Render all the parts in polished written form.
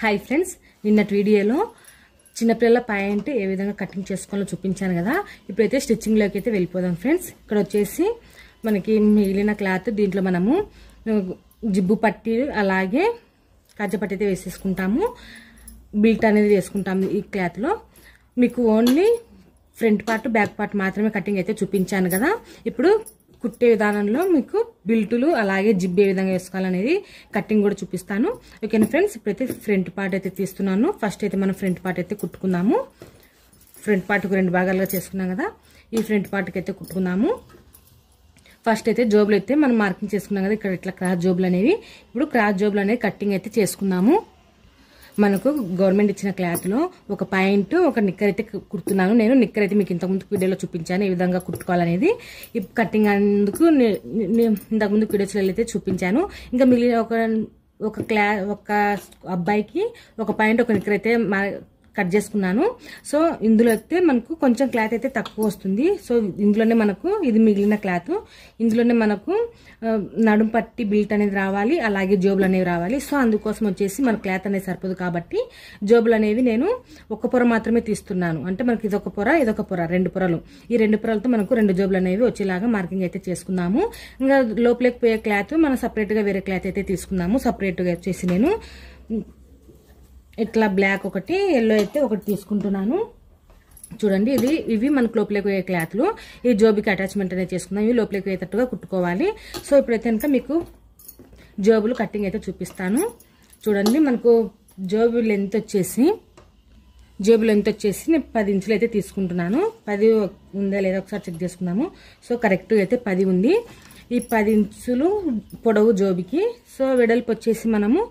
Hi friends, నిన్నటి వీడియోలో చిన్నపిల్లల ప్యాంట్ ఏ విధంగా కటింగ్ చేసుకోవాలో చూపించాను కదా. ఇప్పుడైతే స్టిచ్చింగ్లోకి అయితే వెళ్ళిపోదాం ఫ్రెండ్స్. ఇక్కడ వచ్చేసి మనకి మిగిలిన క్లాత్ దీంట్లో మనము జిబ్బు పట్టి అలాగే కజ్జపట్టి అయితే వేసేసుకుంటాము. బిల్ట్ అనేది వేసుకుంటాము. ఈ క్లాత్లో మీకు only front part back part మాత్రమే కటింగ్ అయితే చూపించాను కదా. ఇప్పుడు కుట్టే విధానంలో మీకు బిల్టులు అలాగే జిబ్ ఏ విధంగా వేసుకోవాలనేది కటింగ్ కూడా చూపిస్తాను. ఓకేనా ఫ్రెండ్స్, ఇప్పుడైతే ఫ్రంట్ పార్ట్ అయితే తీస్తున్నాను. ఫస్ట్ అయితే మనం ఫ్రంట్ పార్ట్ అయితే కుట్టుకుందాము. ఫ్రంట్ పార్ట్కు 2 భాగాలుగా చేసుకున్నాం కదా. ఈ ఫ్రంట్ పార్ట్కి అయితే కుట్టుకుందాము. ఫస్ట్ అయితే జోబులు అయితే మనం మార్కింగ్ చేసుకున్నాం కదా. ఇక్కడ ఇట్లా క్రాస్ జోబులు అనేవి, ఇప్పుడు క్రాస్ జోబులు అనేది కటింగ్ అయితే చేసుకుందాము. మనకు గవర్నమెంట్ ఇచ్చిన క్లాత్లో ఒక పాయింట్ ఒక నిక్కర్ అయితే కుడుతున్నాను. నేను నిక్కర్ అయితే మీకు ఇంతకుముందు వీడియోలో చూపించాను ఏ విధంగా కుట్టుకోవాలనేది. ఈ కటింగ్ అందుకు ఇంతకుముందు వీడియోస్లో అయితే చూపించాను. ఇంకా మిగిలిన ఒక అబ్బాయికి ఒక పాయింట్ ఒక నిక్కర్ అయితే కట్ చేసుకున్నాను. సో ఇందులో అయితే మనకు కొంచెం క్లాత్ అయితే తక్కువ వస్తుంది. సో ఇందులోనే మనకు ఇది మిగిలిన క్లాత్, ఇందులోనే మనకు నడుం పట్టి బిల్ట్ అనేది రావాలి, అలాగే జోబులు అనేవి రావాలి. సో అందుకోసం వచ్చేసి మన క్లాత్ అనేది సరిపోదు కాబట్టి జోబులు అనేవి నేను ఒక పొర మాత్రమే తీస్తున్నాను. అంటే మనకి ఇదొక పొర ఇదొక పొర, 2 పొరలు. ఈ 2 పొరలతో మనకు 2 జోబులు అనేవి వచ్చేలాగా మార్కింగ్ అయితే చేసుకుందాము. ఇంకా లోపలికి పోయే క్లాత్ మనం సపరేట్గా వేరే క్లాత్ అయితే తీసుకుందాము. సపరేట్గా వచ్చేసి నేను ఇట్లా బ్లాక్ ఒకటి ఎల్లో అయితే ఒకటి తీసుకుంటున్నాను. చూడండి, ఇవి మనకు లోపలికి పోయే క్లాత్లు. ఈ జోబుకి అటాచ్మెంట్ అనేది చేసుకుందాం. ఇవి లోపలికి పోయేటట్టుగా కుట్టుకోవాలి. సో ఇప్పుడైతే కనుక మీకు జోబులు కటింగ్ అయితే చూపిస్తాను. చూడండి, మనకు జోబు లెంత్ వచ్చేసి నేను 10 ఇంచులు అయితే తీసుకుంటున్నాను. 10 ఉందా లేదా ఒకసారి చెక్ చేసుకుందాము. సో కరెక్ట్గా అయితే 10 ఉంది. ఈ 10 ఇంచులు పొడవు జోబుకి. సో వెడల్పు వచ్చేసి మనము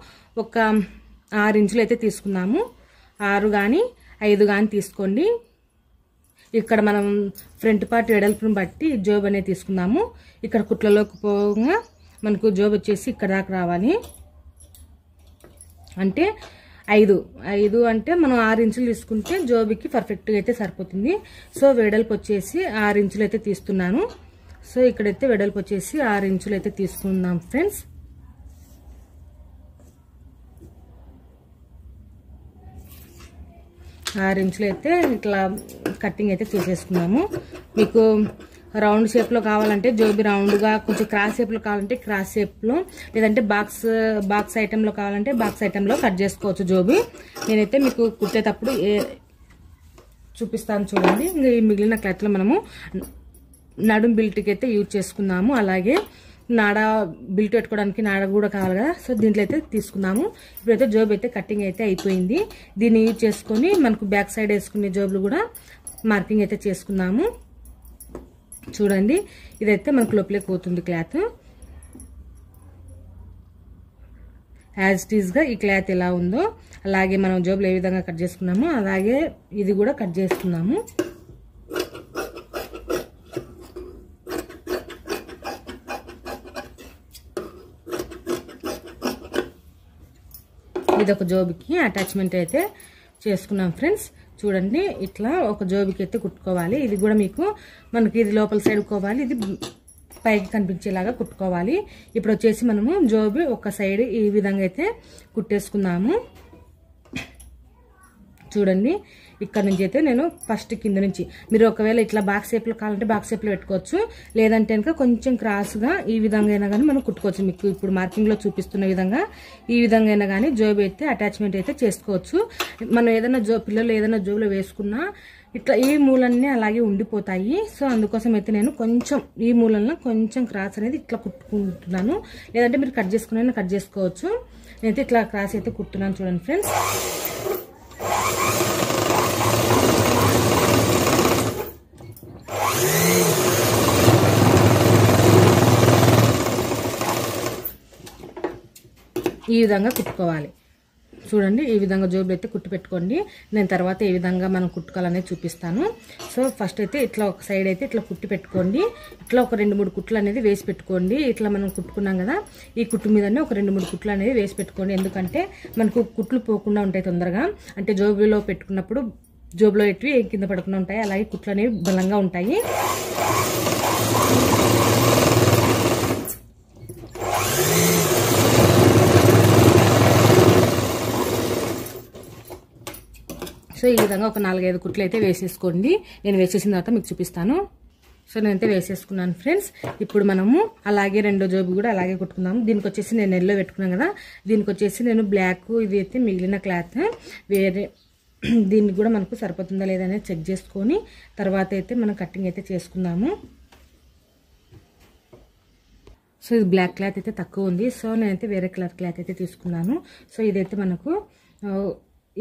ఒక 6 ఇంచులు అయితే తీసుకున్నాము. 6 కానీ 5 కానీ తీసుకోండి. ఇక్కడ మనం ఫ్రంట్ పార్ట్ వెడల్పును బట్టి జోబ్ అనేది తీసుకున్నాము. ఇక్కడ కుట్లలోకి పోగా మనకు జోబ్ వచ్చేసి ఇక్కడ దాకా రావాలి. అంటే 5 అంటే మనం 6 ఇంచులు తీసుకుంటే జోబుకి పర్ఫెక్ట్గా అయితే సరిపోతుంది. సో వెడల్పు వచ్చేసి 6 ఇంచులు అయితే తీస్తున్నాను. సో ఇక్కడైతే వెడల్పు వచ్చేసి 6 ఇంచులు అయితే తీసుకుందాం ఫ్రెండ్స్. ఆరు ఇంచులు అయితే ఇట్లా కటింగ్ అయితే చేసేసుకున్నాము. మీకు రౌండ్ షేప్లో కావాలంటే జోబి రౌండ్గా, కొంచెం క్రాస్ షేప్లో కావాలంటే క్రాస్ షేప్లో, లేదంటే బాక్స్ ఐటెంలో కావాలంటే బాక్స్ ఐటెంలో కట్ చేసుకోవచ్చు జోబి. నేనైతే మీకు కుట్టేటప్పుడు చూపిస్తాను చూడండి. ఇంకా ఈ మిగిలిన క్లాత్లో మనము నడుం బిల్ట్కి అయితే యూజ్ చేసుకున్నాము. అలాగే నాడ బిల్ట్ పెట్టుకోవడానికి నాడ కూడా కావాలి కదా. సో దీంట్లో అయితే తీసుకున్నాము. ఇప్పుడైతే జోబ్ అయితే కటింగ్ అయితే అయిపోయింది. దీన్ని యూజ్ చేసుకొని మనకు బ్యాక్ సైడ్ వేసుకునే జోబులు కూడా మార్కింగ్ అయితే చేసుకున్నాము. చూడండి, ఇదైతే మనకు లోపలికి పోతుంది క్లాత్. యాజ్ ఇట్ ఈస్గా ఈ క్లాత్ ఎలా ఉందో అలాగే మనం జోబులు ఏ విధంగా కట్ చేసుకున్నామో అలాగే ఇది కూడా కట్ చేసుకున్నాము. ఇది ఒక జోబుకి అటాచ్మెంట్ అయితే చేసుకున్నాం ఫ్రెండ్స్. చూడండి, ఇట్లా ఒక జోబుకి అయితే కుట్టుకోవాలి. ఇది కూడా మనకి ఇది లోపల సైడ్ కోవాలి, ఇది పైకి కనిపించేలాగా కుట్టుకోవాలి. ఇప్పుడు వచ్చేసి మనము జోబు ఒక సైడ్ ఈ విధంగా అయితే కుట్టేసుకుందాము. చూడండి, ఇక్కడ నుంచి అయితే నేను ఫస్ట్ కింద నుంచి, మీరు ఒకవేళ ఇట్లా బాక్స్ షేప్లో కావాలంటే బాక్స్ షేప్లో పెట్టుకోవచ్చు, లేదంటే కనుక కొంచెం క్రాస్గా ఈ విధంగా అయినా కానీ మనం కుట్టుకోవచ్చు. మీకు ఇప్పుడు మార్కింగ్లో చూపిస్తున్న విధంగా ఈ విధంగా అయినా కానీ జోబు అయితే అటాచ్మెంట్ అయితే చేసుకోవచ్చు. మనం ఏదైనా పిల్లలు ఏదైనా జోబులో వేసుకున్నా ఇట్లా ఈ మూలన్నీ అలాగే ఉండిపోతాయి. సో అందుకోసం అయితే నేను కొంచెం ఈ మూలల్లో కొంచెం క్రాస్ అనేది ఇట్లా కుట్టుకుంటున్నాను. లేదంటే మీరు కట్ చేసుకున్నా కట్ చేసుకోవచ్చు. నేనైతే ఇట్లా క్రాస్ అయితే కుట్టున్నాను. చూడండి ఫ్రెండ్స్, ఈ విధంగా కుట్టుకోవాలి. చూడండి, ఈ విధంగా జోబులు అయితే కుట్టు పెట్టుకోండి. నేను తర్వాత ఏ విధంగా మనం కుట్టుకోవాలనేది చూపిస్తాను. సో ఫస్ట్ అయితే ఇట్లా ఒక సైడ్ అయితే ఇట్లా కుట్టి పెట్టుకోండి. ఇట్లా ఒక 2-3 కుట్లు అనేది వేసి పెట్టుకోండి. ఇట్లా మనం కుట్టుకున్నాం కదా, ఈ కుట్టు మీదనే ఒక 2-3 కుట్లు అనేది వేసి పెట్టుకోండి. ఎందుకంటే మనకు కుట్లు పోకుండా ఉంటాయి తొందరగా. అంటే జోబులో పెట్టుకున్నప్పుడు జోబులో ఎట్వి కింద పడకుండా ఉంటాయి, అలాగే కుట్లు అనేవి బలంగా ఉంటాయి. ఈ సో ఈ విధంగా ఒక 4-5 కుట్లు అయితే వేసేసుకోండి. నేను వేసేసిన తర్వాత మీకు చూపిస్తాను. సో నేనైతే వేసేసుకున్నాను ఫ్రెండ్స్. ఇప్పుడు మనము అలాగే రెండో జోబు కూడా అలాగే కుట్టుకుందాము. దీనికి వచ్చేసి నేను ఎల్లో పెట్టుకున్నాను కదా, దీనికి వచ్చేసి నేను బ్లాక్, ఇది అయితే మిగిలిన క్లాత్ వేరే, దీనికి కూడా మనకు సరిపోతుందా లేదా అనేది చెక్ చేసుకొని తర్వాత అయితే మనం కటింగ్ అయితే చేసుకుందాము. సో ఇది బ్లాక్ క్లాత్ అయితే తక్కువ ఉంది, సో నేనైతే వేరే కలర్ క్లాత్ అయితే తీసుకున్నాను. సో ఇదైతే మనకు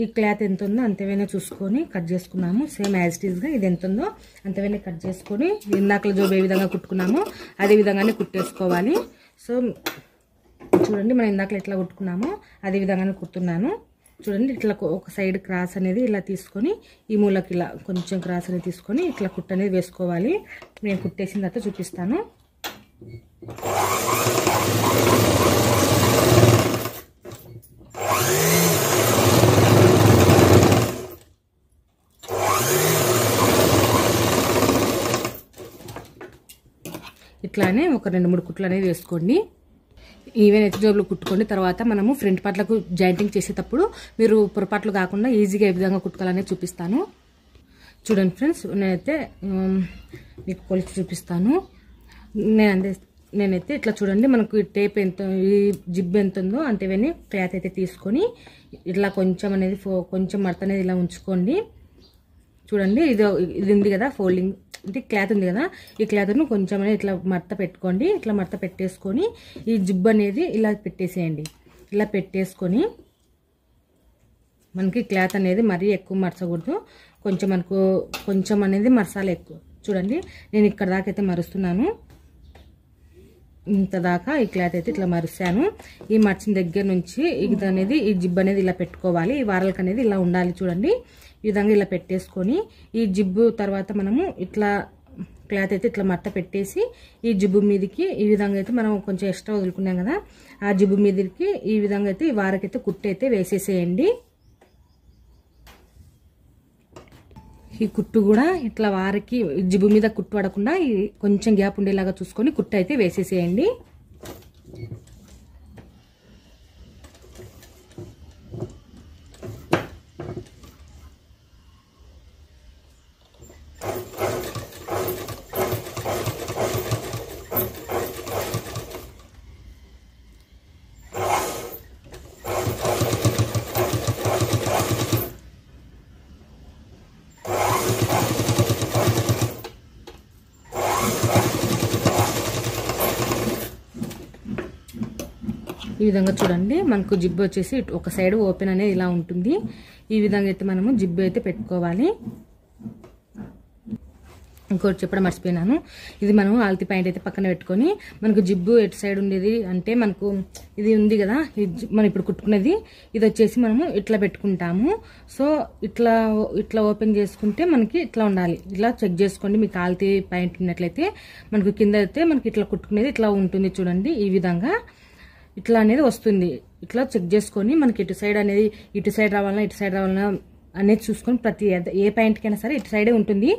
ఈ క్లాత్ ఎంత ఉందో అంతవేనే చూసుకొని కట్ చేసుకున్నాము. సేమ్ యాజ్ ఇట్ ఈస్గా ఇది ఎంత ఉందో అంతవేనే కట్ చేసుకొని ఇందాకలో జోబు ఏ విధంగా కుట్టుకున్నామో అదే విధంగానే కుట్టేసుకోవాలి. సో చూడండి, మనం ఇందాకలో ఎట్లా కుట్టుకున్నామో అదే విధంగానే కుడుతున్నాను. చూడండి, ఇట్లా ఒక సైడ్ క్రాస్ అనేది ఇలా తీసుకొని ఈ మూలకి ఇలా కొంచెం క్రాస్ అనేది తీసుకొని ఇట్లా కుట్టు అనేది వేసుకోవాలి. నేను కుట్టేసిన తర్వాత చూపిస్తాను. ఇట్లానే ఒక 2-3 కుట్లు అనేది వేసుకోండి. ఈవెన్ ఎత్తు జోబులు కుట్టుకోండి. తర్వాత మనము ఫ్రంట్ పార్ట్లకు జాయింటింగ్ చేసేటప్పుడు మీరు పొరపాట్లు కాకుండా ఈజీగా ఏ విధంగా కుట్టుకోవాలనేది చూపిస్తాను. చూడండి ఫ్రెండ్స్, నేనైతే మీకు కొలిచి చూపిస్తాను. నేనైతే ఇట్లా చూడండి, మనకు టేప్ ఎంత, ఈ జిబ్ ఎంత ఉందో అంతేవన్నీ క్లాత్ అయితే తీసుకొని ఇట్లా కొంచెం అనేది కొంచెం మడత అనేది ఇలా ఉంచుకోండి. చూడండి, ఇది ఉంది కదా ఫోల్డింగ్, అంటే క్లాత్ ఉంది కదా, ఈ క్లాత్ను కొంచెం అనేది ఇట్లా మడత పెట్టుకోండి. ఇట్లా మడత పెట్టేసుకొని ఈ జిబ్ అనేది ఇలా పెట్టేసేయండి. ఇలా పెట్టేసుకొని మనకి క్లాత్ అనేది మరీ ఎక్కువ మరచకూడదు, మనకు కొంచెం అనేది మరసాలి ఎక్కువ. చూడండి, నేను ఇక్కడ దాకా అయితే మరుస్తున్నాను. ఇంత దాకా ఈ క్లాత్ అయితే ఇట్లా మరిచాను. ఈ మర్చిన దగ్గర నుంచి ఇది అనేది ఈ జిబ్ అనేది ఇలా పెట్టుకోవాలి. ఈ వారలకు అనేది ఇలా ఉండాలి. చూడండి, ఈ విధంగా ఇలా పెట్టేసుకొని ఈ జిబ్బు తర్వాత మనము ఇట్లా క్లాత్ అయితే ఇట్లా మట్ట పెట్టేసి ఈ జిబ్బు మీదకి ఈ విధంగా అయితే మనం కొంచెం ఎక్స్ట్రా వదులుకున్నాం కదా, ఆ జిబ్బు మీదకి ఈ విధంగా అయితే ఈ వారకైతే కుట్టు అయితే వేసేసేయండి. ఈ కుట్టు కూడా ఇట్లా వారికి జిబ్బు మీద కుట్టు పడకుండా కొంచెం గ్యాప్ ఉండేలాగా చూసుకొని కుట్టు అయితే వేసేసేయండి. ఈ విధంగా చూడండి, మనకు జిబ్బు వచ్చేసి ఒక సైడ్ ఓపెన్ అనేది ఇలా ఉంటుంది. ఈ విధంగా అయితే మనము జిబ్బు అయితే పెట్టుకోవాలి. ఇంకోటి చెప్పడం మర్చిపోయినాను, ఇది మనం ఆల్తి పాయింట్ అయితే పక్కన పెట్టుకొని మనకు జిబ్బు ఎటు సైడ్ ఉండేది అంటే మనకు ఇది ఉంది కదా, మనం ఇప్పుడు కుట్టుకునేది ఇది వచ్చేసి మనము ఇట్లా పెట్టుకుంటాము. సో ఇట్లా ఓపెన్ చేసుకుంటే మనకి ఇట్లా ఉండాలి. ఇలా చెక్ చేసుకోండి, మీకు ఆల్తి పాయింట్ ఉన్నట్లయితే మనకు కింద అయితే మనకి ఇట్లా కుట్టుకునేది ఇట్లా ఉంటుంది. చూడండి, ఈ విధంగా ఇట్లా అనేది వస్తుంది. ఇట్లా చెక్ చేసుకొని మనకి ఇటు సైడ్ అనేది ఇటు సైడ్ రావాలన్నా ఇటు సైడ్ రావాలన్నా అనేది చూసుకొని ప్రతి ఏ పాయింట్కైనా సరే ఇటు సైడే ఉంటుంది.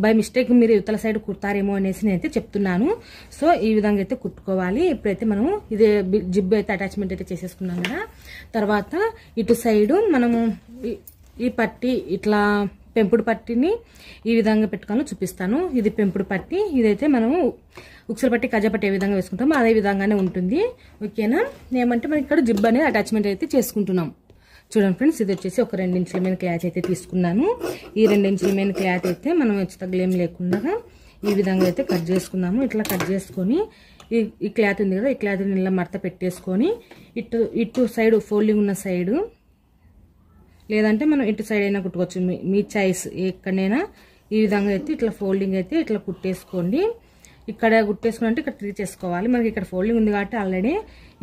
బై మిస్టేక్ మీరు ఇవతల సైడ్ కుడతారేమో అనేసి నేనైతే చెప్తున్నాను. సో ఈ విధంగా అయితే కుట్టుకోవాలి. ఇప్పుడైతే మనము ఇదే జిబ్బు అయితే అటాచ్మెంట్ అయితే చేసేసుకున్నాం కదా, తర్వాత ఇటు సైడు మనము ఈ పట్టి ఇట్లా పెంపుడు పట్టిని ఈ విధంగా పెట్టుకోవాలో చూపిస్తాను. ఇది పెంపుడు పట్టి, ఇదైతే మనము ఉక్సల పట్టి కజా పట్టి ఏ విధంగా వేసుకుంటామో అదే విధంగానే ఉంటుంది. ఓకేనా, ఏమంటే మనం ఇక్కడ జిబ్ అనేది అటాచ్మెంట్ అయితే చేసుకుంటున్నాం. చూడండి ఫ్రెండ్స్, ఇది వచ్చేసి ఒక 2 ఇంచుల మీద క్లాత్ అయితే తీసుకున్నాను. ఈ 2 ఇంచుల మీద క్లాత్ అయితే మనం వచ్చి తగ్గలేం లేకుండా ఈ విధంగా అయితే కట్ చేసుకున్నాము. ఇట్లా కట్ చేసుకొని ఈ క్లాత్ ఉంది కదా, ఈ క్లాత్ని ఇలా మడత పెట్టేసుకొని ఇటు సైడ్ ఫోల్డింగ్ ఉన్న సైడు లేదంటే మనం ఇటు సైడ్ అయినా కుట్టుకోవచ్చు, మీ చాయిస్ ఎక్కడైనా. ఈ విధంగా అయితే ఇట్లా ఫోల్డింగ్ అయితే ఇట్లా కుట్టేసుకోండి. ఇక్కడ కుట్టేసుకుని అంటే ఇక్కడ తిరిగి చేసుకోవాలి. మనకి ఇక్కడ ఫోల్డింగ్ ఉంది కాబట్టి ఆల్రెడీ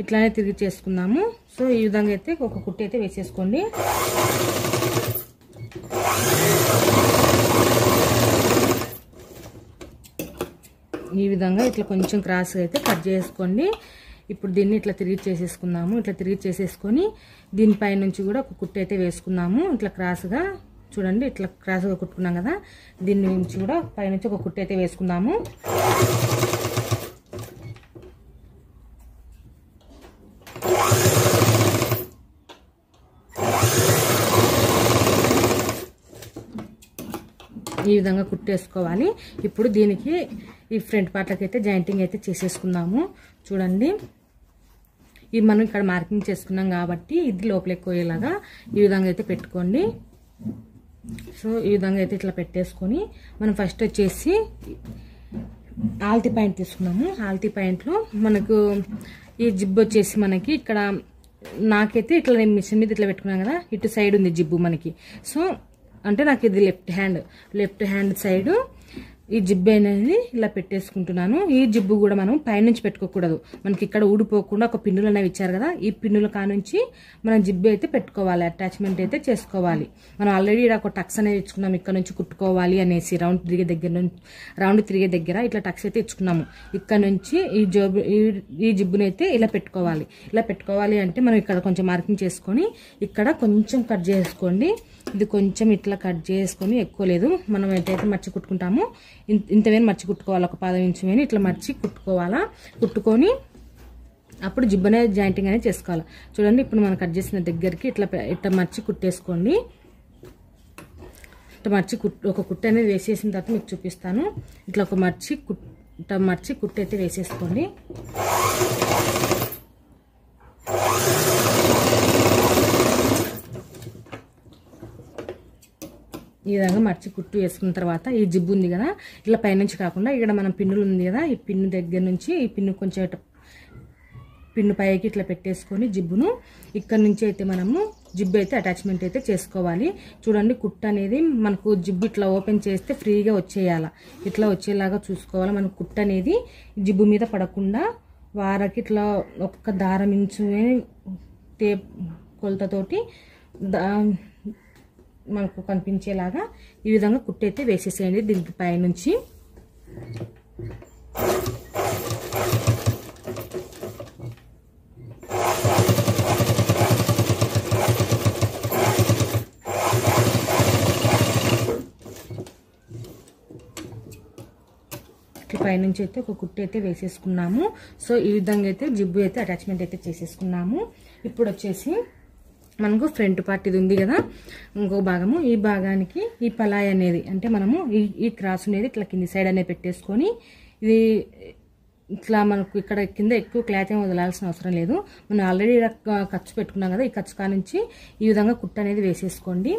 ఇట్లానే తిరిగి చేసుకున్నాము. సో ఈ విధంగా అయితే ఒక కుట్టి అయితే వేసేసుకోండి. ఈ విధంగా ఇట్లా కొంచెం క్రాస్ అయితే కట్ చేసుకోండి. ఇప్పుడు దీన్ని ఇట్లా తిరిగి చేసేసుకున్నాము. ఇట్లా తిరిగి చేసేసుకొని దీనిపై నుంచి కూడా ఒక కుట్టి అయితే వేసుకున్నాము. ఇట్లా క్రాస్గా చూడండి, ఇట్లా క్రాస్గా కుట్టుకున్నాం కదా, దీని నుంచి కూడా పైనుంచి ఒక కుట్టి అయితే వేసుకున్నాము. ఈ విధంగా కుట్టేసుకోవాలి. ఇప్పుడు దీనికి ఈ ఫ్రంట్ పార్ట్లకి అయితే జాయింటింగ్ అయితే చేసేసుకుందాము. చూడండి, ఇది మనం ఇక్కడ మార్కింగ్ చేసుకున్నాం కాబట్టి ఇది లోపలికి పోయేలాగా ఈ విధంగా అయితే పెట్టుకోండి. సో ఈ విధంగా అయితే ఇట్లా పెట్టేసుకొని మనం ఫస్ట్ వచ్చేసి ఆల్తీ పాయింట్ తీసుకున్నాము. ఆల్తీ పాయింట్లో మనకు ఈ జిబ్ వచ్చేసి మనకి ఇక్కడ నాకైతే ఇట్లా నేను మిషన్ మీద ఇట్లా పెట్టుకున్నాను కదా, ఇటు సైడ్ ఉంది జిబ్బు మనకి. సో అంటే నాకు ఇది లెఫ్ట్ హ్యాండ్ సైడ్ ఈ జిబ్బు అనేది ఇలా పెట్టేసుకుంటున్నాను. ఈ జిబ్బు కూడా మనం పైనుంచి పెట్టుకోకూడదు, మనకి ఇక్కడ ఊడిపోకుండా ఒక పిన్నులు అనేవి ఇచ్చారు కదా, ఈ పిన్నుల కానుంచి మనం జిబ్బు అయితే పెట్టుకోవాలి, అటాచ్మెంట్ అయితే చేసుకోవాలి. మనం ఆల్రెడీ ఒక టక్స్ అనేది ఇచ్చుకున్నాం, ఇక్కడ నుంచి కుట్టుకోవాలి అనేసి రౌండ్ తిరిగే దగ్గర ఇట్లా టక్స్ అయితే ఇచ్చుకున్నాము. ఇక్కడ నుంచి ఈ జిబ్బుని అయితే ఇలా పెట్టుకోవాలి. ఇలా పెట్టుకోవాలి అంటే మనం ఇక్కడ కొంచెం మార్కింగ్ చేసుకొని ఇక్కడ కొంచెం కట్ చేసుకోండి. ఇది కొంచెం ఇట్లా కట్ చేసుకొని, ఎక్కువ లేదు, మనం ఎంతైతే మర్చి కుట్టుకుంటామో ఇంతవేని మర్చి కుట్టుకోవాలి, ఒక 10 ఇంచు వేని ఇట్లా మర్చి కుట్టుకోవాలా. కుట్టుకొని అప్పుడు జిబ్ అనేది జాయింటింగ్ అనేది చేసుకోవాలి. చూడండి, ఇప్పుడు మనం కట్ చేసిన దగ్గరికి ఇట్లా మర్చి కుట్టేసుకోండి. ఇట్లా మర్చి ఒక కుట్టు అనేది వేసేసిన తర్వాత మీకు చూపిస్తాను. ఇట్లా ఒక మర్చి కుట్టు అయితే వేసేసుకోండి. ఈ విధంగా మర్చి కుట్టు వేసుకున్న తర్వాత ఈ జిబ్బు ఉంది కదా, ఇట్లా పైనుంచి కాకుండా ఇక్కడ మనం పిన్నులు ఉంది కదా, ఈ పిన్ను దగ్గర నుంచి ఈ పిన్ను కొంచెం పిన్ను పైకి ఇట్లా పెట్టేసుకొని జిబ్బును ఇక్కడ నుంచి అయితే మనము జిబ్బు అయితే అటాచ్మెంట్ అయితే చేసుకోవాలి. చూడండి, కుట్టు అనేది మనకు జిబ్బు ఇట్లా ఓపెన్ చేస్తే ఫ్రీగా వచ్చేయాల, ఇట్లా వచ్చేలాగా చూసుకోవాలి. మనకు కుట్టు అనేది జిబ్బు మీద పడకుండా వారకి ఇట్లా ఒక్క దారం ఇంచు టేప్ కొలతతోటి మనకు కనిపించేలాగా ఈ విధంగా కుట్టు అయితే వేసేసేయండి. దీనికి పైనుంచి పైనుంచి అయితే ఒక కుట్టు అయితే వేసేసుకున్నాము. సో ఈ విధంగా అయితే జిబ్బు అయితే అటాచ్మెంట్ అయితే చేసేసుకున్నాము. ఇప్పుడు వచ్చేసి మనకు ఫ్రంట్ పార్ట్ ఇది ఉంది కదా, ఇంకో భాగము, ఈ భాగానికి ఈ పలాయ్ అనేది అంటే మనము ఈ క్రాస్ అనేది ఇట్లా కింది సైడ్ అనేది పెట్టేసుకొని ఇది ఇట్లా మనకు ఇక్కడ కింద ఎక్కువ క్లాత్ ఏమి వదలాల్సిన అవసరం లేదు. మనం ఆల్రెడీ ఖర్చు పెట్టుకున్నాం కదా, ఈ ఖర్చు కానుంచి ఈ విధంగా కుట్టు అనేది వేసేసుకోండి.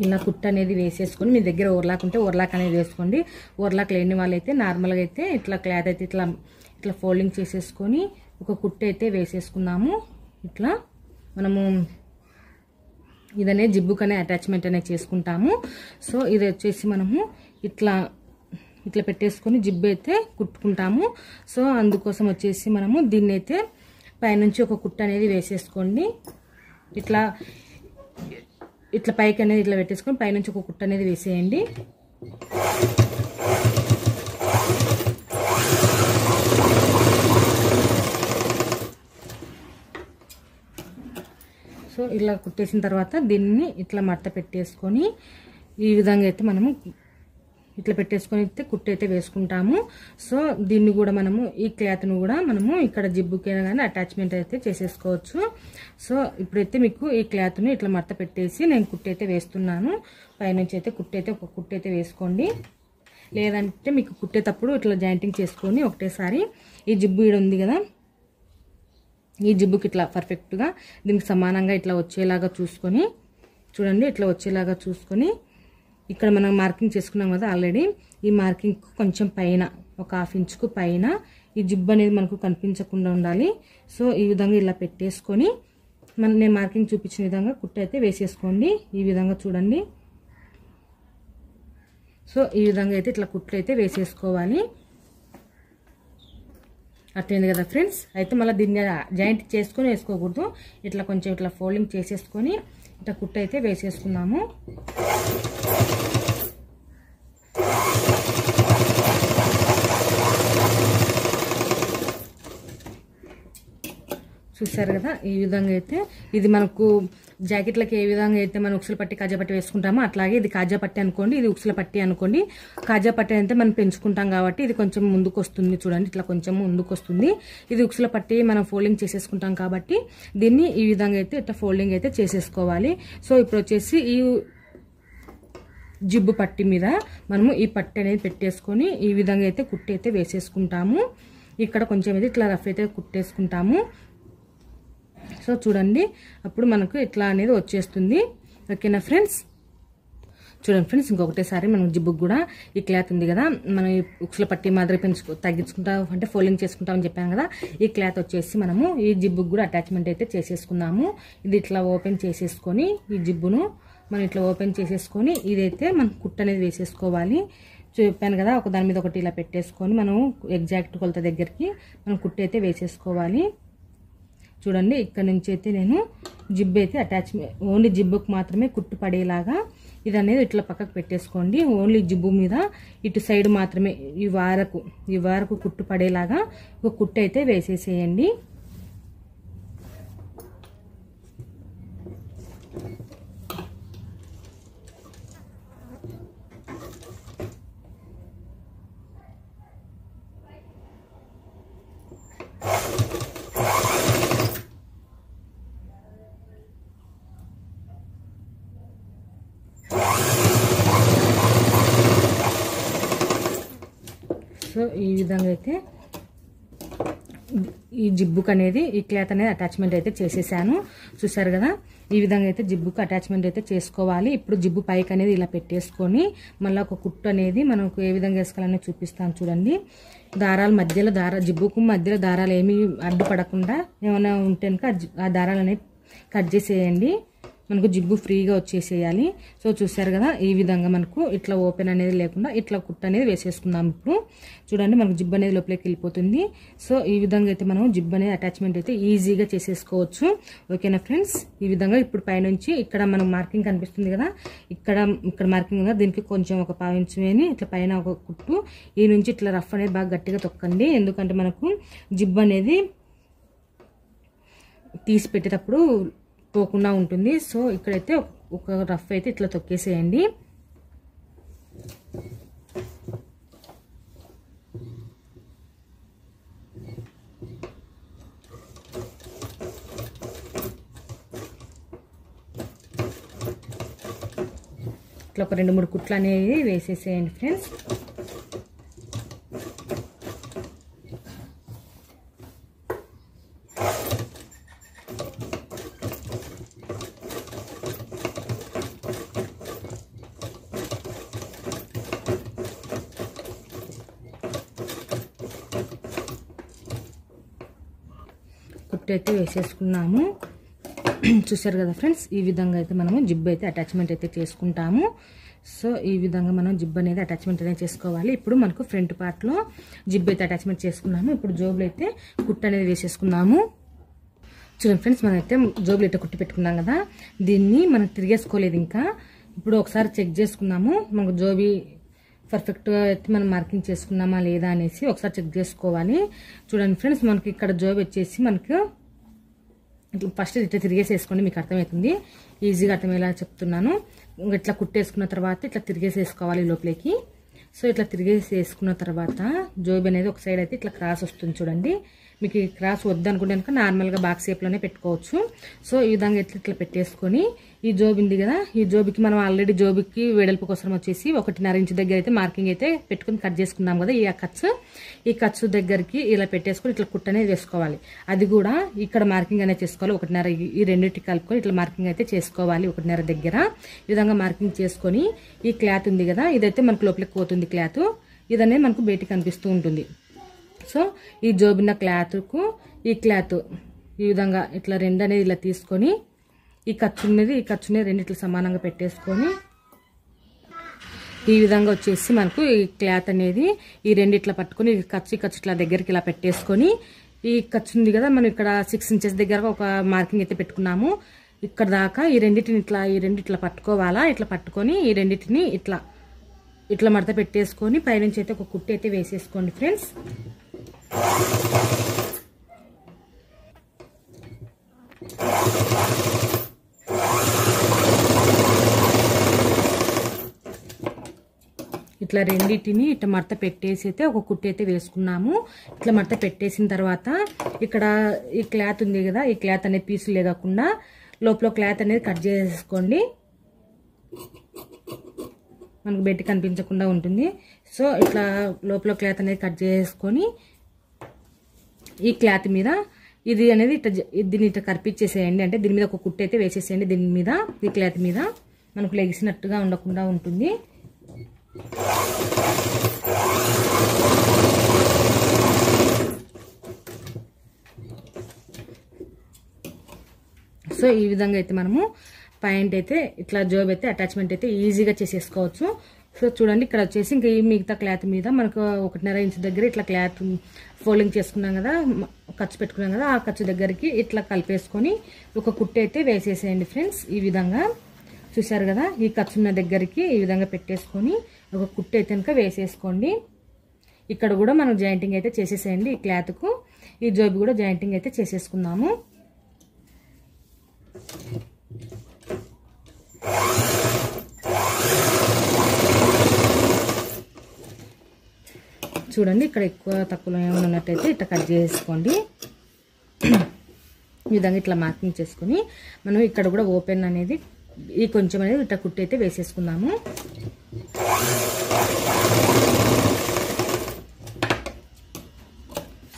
ఇలా కుట్టు అనేది వేసేసుకొని మీ దగ్గర ఓవర్లాక్ ఉంటే ఓవర్లాక్ అనేది వేసుకోండి. ఓవర్లాక్ లేని వాళ్ళైతే నార్మల్గా అయితే ఇట్లా క్లాత్ అయితే ఇట్లా ఫోల్డింగ్ చేసేసుకొని ఒక కుట్టు అయితే వేసేసుకున్నాము. ఇట్లా మనము ఇదనే జిబ్బుకనే అటాచ్మెంట్ అనేది చేసుకుంటాము. సో ఇది వచ్చేసి మనము ఇట్లా పెట్టేసుకొని జిబ్బు అయితే కుట్టుకుంటాము. సో అందుకోసం వచ్చేసి మనము దీన్ని అయితే పైనుంచి ఒక కుట్టు అనేది వేసేసుకోండి. ఇట్లా పైకి అనేది ఇట్లా పెట్టేసుకొని పైనుంచి ఒక కుట్టు అనేది వేసేయండి. సో ఇలా కుట్టేసిన తర్వాత దీన్ని ఇట్లా మడత పెట్టేసుకొని ఈ విధంగా అయితే మనము ఇట్లా పెట్టేసుకొని అయితే కుట్టు అయితే వేసుకుంటాము. సో దీన్ని కూడా మనము ఈ క్లాత్ను కూడా మనము ఇక్కడ జిబ్బుకైనా కానీ అటాచ్మెంట్ అయితే చేసేసుకోవచ్చు. సో ఇప్పుడైతే మీకు ఈ క్లాత్ను ఇట్లా మడత పెట్టేసి నేను కుట్టు అయితే వేస్తున్నాను. పైనుంచి అయితే ఒక కుట్టు అయితే వేసుకోండి. లేదంటే మీకు కుట్టేటప్పుడు ఇట్లా జాయింటింగ్ చేసుకొని ఒకటేసారి ఈ జిబ్బు ఈడ ఉంది కదా, ఈ జిబ్బుకి ఇట్లా పర్ఫెక్ట్గా దీనికి సమానంగా ఇట్లా వచ్చేలాగా చూసుకొని, చూడండి ఇట్లా వచ్చేలాగా చూసుకొని ఇక్కడ మనం మార్కింగ్ చేసుకున్నాం కదా ఆల్రెడీ, ఈ మార్కింగ్ కొంచెం పైన ఒక 1/2 ఇంచుకు పైన ఈ జిబ్బు అనేది మనకు కనిపించకుండా ఉండాలి. సో ఈ విధంగా ఇలా పెట్టేసుకొని నేను మార్కింగ్ చూపించిన విధంగా కుట్టు అయితే వేసేసుకోండి. ఈ విధంగా చూడండి. సో ఈ విధంగా అయితే ఇట్లా కుట్లు అయితే వేసేసుకోవాలి. అట్లయింది కదా ఫ్రెండ్స్. అయితే మళ్ళీ దీన్ని జాయింట్ చేసుకొని వేసుకోకూడదు, ఇట్లా కొంచెం ఇట్లా ఫోల్డింగ్ చేసేసుకొని ఇట్లా కుట్టు అయితే వేసేసుకున్నాము. చూసారు కదా, ఈ విధంగా అయితే ఇది మనకు జాకెట్లకి ఏ విధంగా అయితే మనం ఉక్సుల పట్టి కాజా పట్టి వేసుకుంటామో అట్లాగే ఇది కాజా పట్టి అనుకోండి, ఇది ఉక్సుల పట్టి అనుకోండి. కాజా పట్టి అయితే మనం పెంచుకుంటాం కాబట్టి ఇది కొంచెం ముందుకు వస్తుంది చూడండి, ఇట్లా కొంచెం ముందుకు వస్తుంది. ఇది ఉక్సుల పట్టి మనం ఫోల్డింగ్ చేసేసుకుంటాం కాబట్టి దీన్ని ఈ విధంగా అయితే ఇట్లా ఫోల్డింగ్ అయితే చేసేసుకోవాలి. సో ఇప్పుడు వచ్చేసి ఈ జిబ్బు పట్టి మీద మనము ఈ పట్టి అనేది పెట్టేసుకొని ఈ విధంగా అయితే కుట్టి అయితే వేసేసుకుంటాము. ఇక్కడ కొంచెం అయితే ఇట్లా రఫ్ అయితే కుట్టేసుకుంటాము. సో చూడండి, అప్పుడు మనకు ఇట్లా అనేది వచ్చేస్తుంది. ఓకేనా ఫ్రెండ్స్, చూడండి ఫ్రెండ్స్, ఇంకొకటేసారి మనం జిబ్బుకు కూడా ఈ క్లాత్ ఉంది కదా, మనం ఉక్సుల పట్టి మాదిరి తగ్గించుకుంటాం అంటే ఫోల్డింగ్ చేసుకుంటామని చెప్పాం కదా, ఈ క్లాత్ వచ్చేసి మనము ఈ జిబ్బుకు కూడా అటాచ్మెంట్ అయితే చేసేసుకున్నాము. ఇది ఇట్లా ఓపెన్ చేసేసుకొని ఈ జిబ్బును మనం ఇట్లా ఓపెన్ చేసేసుకొని ఇదైతే మనం కుట్టు అనేది వేసేసుకోవాలి. చెప్పాను కదా, ఒక దాని మీద ఒకటి ఇలా పెట్టేసుకొని మనం ఎగ్జాక్ట్ కొలత దగ్గరికి మనం కుట్టు అయితే వేసేసుకోవాలి. చూడండి, ఇక్కడ నుంచి అయితే నేను జిబ్బు అయితే అటాచ్మెంట్ ఓన్లీ జిబ్బుకు మాత్రమే కుట్టు పడేలాగా ఇది అనేది ఇట్లా పక్కకు పెట్టేసుకోండి. ఓన్లీ జిబ్బు మీద ఇటు సైడ్ మాత్రమే ఈ వారకు కుట్టు పడేలాగా ఒక కుట్టు అయితే వేసేసేయండి. సో ఈ విధంగా అయితే ఈ జిబ్బుకు అనేది ఈ క్లాత్ అనేది అటాచ్మెంట్ అయితే చేసేసాను. చూసారు కదా, ఈ విధంగా అయితే జిబ్బుకు అటాచ్మెంట్ అయితే చేసుకోవాలి. ఇప్పుడు జిబ్బు పైకి అనేది ఇలా పెట్టేసుకొని మళ్ళీ ఒక కుట్టు అనేది మనకు ఏ విధంగా వేసుకోవాలని చూపిస్తాను చూడండి. దారాల మధ్యలో జిబ్బుకు మధ్యలో దారాలు ఏమీ అడ్డుపడకుండా ఏమైనా ఉంటే కనుక ఆ దారాలు అనేది కట్ చేసేయండి. మనకు జిబ్బు ఫ్రీగా వచ్చేసేయాలి. సో చూసారు కదా, ఈ విధంగా మనకు ఇట్లా ఓపెన్ అనేది లేకుండా ఇట్లా కుట్టు అనేది వేసేసుకుందాం. ఇప్పుడు చూడండి, మనకు జిబ్బు అనేది లోపలికి వెళ్ళిపోతుంది. సో ఈ విధంగా అయితే మనం జిబ్బు అనేది అటాచ్మెంట్ అయితే ఈజీగా చేసేసుకోవచ్చు. ఓకేనా ఫ్రెండ్స్, ఈ విధంగా ఇప్పుడు పైనుంచి ఇక్కడ మనకు మార్కింగ్ కనిపిస్తుంది కదా, ఇక్కడ మార్కింగ్ ఉంది, దీనికి కొంచెం ఒక పావు ఇంచు వేని ఇట్లా పైన ఒక కుట్టు ఈ నుంచి ఇట్లా రఫ్ అనేది బాగా గట్టిగా తొక్కండి. ఎందుకంటే మనకు జిబ్బు అనేది తీసి పెట్టేటప్పుడు పోకుండా ఉంటుంది. సో ఇక్కడైతే ఒక రఫ్ అయితే ఇట్లా తొక్కేసేయండి. ఇట్లా ఒక 2-3 కుట్లు అనేవి వేసేసేయండి ఫ్రెండ్స్. కుట్టు అయితే వేసేసుకున్నాము. చూసారు కదా ఫ్రెండ్స్, ఈ విధంగా అయితే మనము జిబ్బు అయితే అటాచ్మెంట్ అయితే చేసుకుంటాము. సో ఈ విధంగా మనం జిబ్బు అనేది అటాచ్మెంట్ అనేది చేసుకోవాలి. ఇప్పుడు మనకు ఫ్రంట్ పార్ట్లో జిబ్బు అయితే అటాచ్మెంట్ చేసుకున్నాము. ఇప్పుడు జోబులు అయితే కుట్టు అనేది వేసేసుకున్నాము. చూడండి ఫ్రెండ్స్, మనం అయితే జోబులు అయితే కుట్టి పెట్టుకున్నాం కదా, దీన్ని మనం తిరిగేసుకోలేదు ఇంకా. ఇప్పుడు ఒకసారి చెక్ చేసుకున్నాము, మనకు జోబీ పర్ఫెక్ట్గా అయితే మనం మార్కింగ్ చేసుకున్నామా లేదా అనేసి ఒకసారి చెక్ చేసుకోవాలి. చూడండి ఫ్రెండ్స్, మనకి ఇక్కడ జోబ్ వచ్చేసి మనకు ఫస్ట్ ఇట్లా తిరిగేసేసుకోండి, మీకు అర్థమవుతుంది, ఈజీగా అర్థమయ్యేలా చెప్తున్నాను. ఇట్లా కుట్టేసుకున్న తర్వాత ఇట్లా తిరిగేసేసుకోవాలి లోపలికి. సో ఇట్లా తిరిగేసేసుకున్న తర్వాత జోబ్ అనేది ఒక సైడ్ అయితే ఇట్లా క్రాస్ వస్తుంది చూడండి. మీకు ఈ క్రాస్ వద్దనుకుంటే కనుక నార్మల్గా బాక్స్ షేప్లోనే పెట్టుకోవచ్చు. సో ఈ విధంగా ఇట్లా పెట్టేసుకొని ఈ జోబ్ ఉంది కదా, ఈ జోబుకి మనం ఆల్రెడీ జోబుకి వెడల్పు కోసం వచ్చేసి 1.5 ఇంచు దగ్గర అయితే మార్కింగ్ అయితే పెట్టుకుని కట్ చేసుకున్నాం కదా. ఈ కట్స్ దగ్గరికి ఇలా పెట్టేసుకొని ఇట్లా కుట్టు అనేది వేసుకోవాలి. అది కూడా ఇక్కడ మార్కింగ్ అనేది చేసుకోవాలి. 1.5 ఈ రెండింటికి కలుపుకొని ఇట్లా మార్కింగ్ అయితే చేసుకోవాలి 1.5 దగ్గర. ఈ విధంగా మార్కింగ్ చేసుకొని ఈ క్లాత్ ఉంది కదా, ఇదైతే మనకు లోపలికి పోతుంది క్లాత్, ఇదనేది మనకు బయటికి కనిపిస్తూ ఉంటుంది. సో ఈ జోబిన్న క్లాత్కు ఈ క్లాత్ ఈ విధంగా ఇట్లా రెండు అనేది ఇలా తీసుకొని ఈ ఖర్చుని రెండిట్లు సమానంగా పెట్టేసుకొని ఈ విధంగా వచ్చేసి మనకు ఈ క్లాత్ అనేది ఈ రెండిట్లా పట్టుకొని ఈ ఖర్చు ఇట్లా దగ్గరికి ఇలా పెట్టేసుకొని ఈ ఖర్చు ఉంది కదా, మనం ఇక్కడ 6 ఇంచెస్ దగ్గర ఒక మార్కింగ్ అయితే పెట్టుకున్నాము. ఇక్కడ దాకా ఈ రెండిట్లా పట్టుకోవాలా. ఇట్లా పట్టుకొని ఈ రెండిటిని ఇట్లా మడత పెట్టేసుకొని పైనుంచి అయితే ఒక కుట్టి అయితే వేసేసుకోండి ఫ్రెండ్స్. ఇట్లా రెండింటిని ఇట్లా మడత పెట్టేసి అయితే ఒక కుట్టు అయితే వేసుకున్నాము. ఇట్లా మడత పెట్టేసిన తర్వాత ఇక్కడ ఈ క్లాత్ ఉంది కదా, ఈ క్లాత్ అనేది పీసులు లేకుండా లోపల క్లాత్ అనేది కట్ చేసుకోండి. మనకు బెట్టి కనిపించకుండా ఉంటుంది. సో ఇట్లా లోపల క్లాత్ అనేది కట్ చేసుకొని ఈ క్లాత్ మీద ఇది అనేది దీన్ని ఇట్లా కరిపించేసేయండి. అంటే దీని మీద ఒక కుట్టు అయితే వేసేసేయండి. దీని మీద ఈ క్లాత్ మీద మనకు లెగిసినట్టుగా ఉండకుండా ఉంటుంది. సో ఈ విధంగా అయితే మనము పాయింట్ అయితే ఇట్లా జోబ్ అయితే అటాచ్మెంట్ అయితే ఈజీగా చేసేసుకోవచ్చు. సో చూడండి ఇక్కడ వచ్చేసి ఇంకా ఈ మిగతా క్లాత్ మీద మనకు 1.5 ఇంచ్ దగ్గర ఇట్లా క్లాత్ ఫోల్డింగ్ చేసుకున్నాం కదా, ఖర్చు పెట్టుకున్నాం కదా, ఆ ఖర్చు దగ్గరికి ఇట్లా కలిపేసుకొని ఒక కుట్టు అయితే వేసేసేయండి ఫ్రెండ్స్. ఈ విధంగా చూసారు కదా, ఈ ఖర్చున్న దగ్గరికి ఈ విధంగా పెట్టేసుకొని ఒక కుట్టు అయితే కనుక వేసేసుకోండి. ఇక్కడ కూడా మనం జాయింటింగ్ అయితే చేసేసేయండి. ఈ క్లాత్కు ఈ జోబు కూడా జాయింటింగ్ అయితే చేసేసుకుందాము. చూడండి ఇక్కడ ఎక్కువ తక్కువలో ఏమైనా ఉన్నట్టయితే ఇట్లా కట్ చేసుకోండి. ఈ విధంగా ఇట్లా మార్కింగ్ చేసుకుని మనం ఇక్కడ కూడా ఓపెన్ అనేది ఈ కొంచెం అనేది ఇట్లా కుట్టి అయితే వేసేసుకుందాము.